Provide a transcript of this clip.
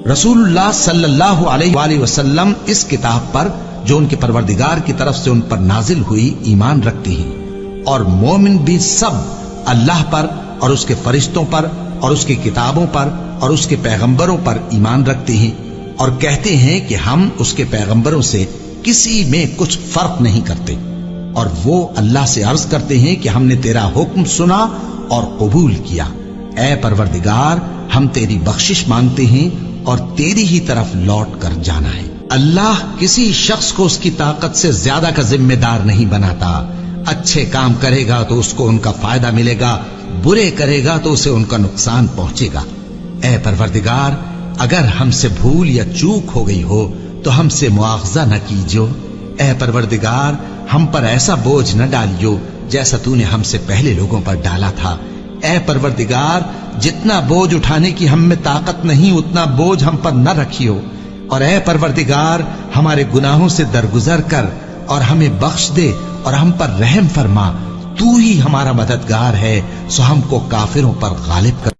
رسول اللہ صلی اللہ علیہ وآلہ وسلم اس کتاب پر جو ان کے پروردگار کی طرف سے ان پر نازل ہوئی ایمان رکھتے ہیں، اور مومن بھی سب اللہ پر اور اس کے فرشتوں پر اور اس کی کتابوں پر اور اس کے پیغمبروں پر ایمان رکھتے ہیں، اور کہتے ہیں کہ ہم اس کے پیغمبروں سے کسی میں کچھ فرق نہیں کرتے، اور وہ اللہ سے عرض کرتے ہیں کہ ہم نے تیرا حکم سنا اور قبول کیا۔ اے پروردگار، ہم تیری بخشش مانگتے ہیں اور تیری ہی طرف لوٹ کر جانا ہے۔ اللہ کسی شخص کو اس کی طاقت سے زیادہ کا ذمہ دار نہیں بناتا۔ اچھے کام کرے گا تو اس کو ان کا فائدہ ملے گا، برے کرے گا تو اسے ان کا نقصان پہنچے گا۔ اے پروردگار، اگر ہم سے بھول یا چوک ہو گئی ہو تو ہم سے مواخذہ نہ کیجو۔ اے پروردگار، ہم پر ایسا بوجھ نہ ڈالیو جیسا تو نے ہم سے پہلے لوگوں پر ڈالا تھا۔ اے پروردگار، جتنا بوجھ اٹھانے کی ہم میں طاقت نہیں اتنا بوجھ ہم پر نہ رکھیو، اور اے پروردگار، ہمارے گناہوں سے درگزر کر اور ہمیں بخش دے اور ہم پر رحم فرما۔ تو ہی ہمارا مددگار ہے، سو ہم کو کافروں پر غالب کر۔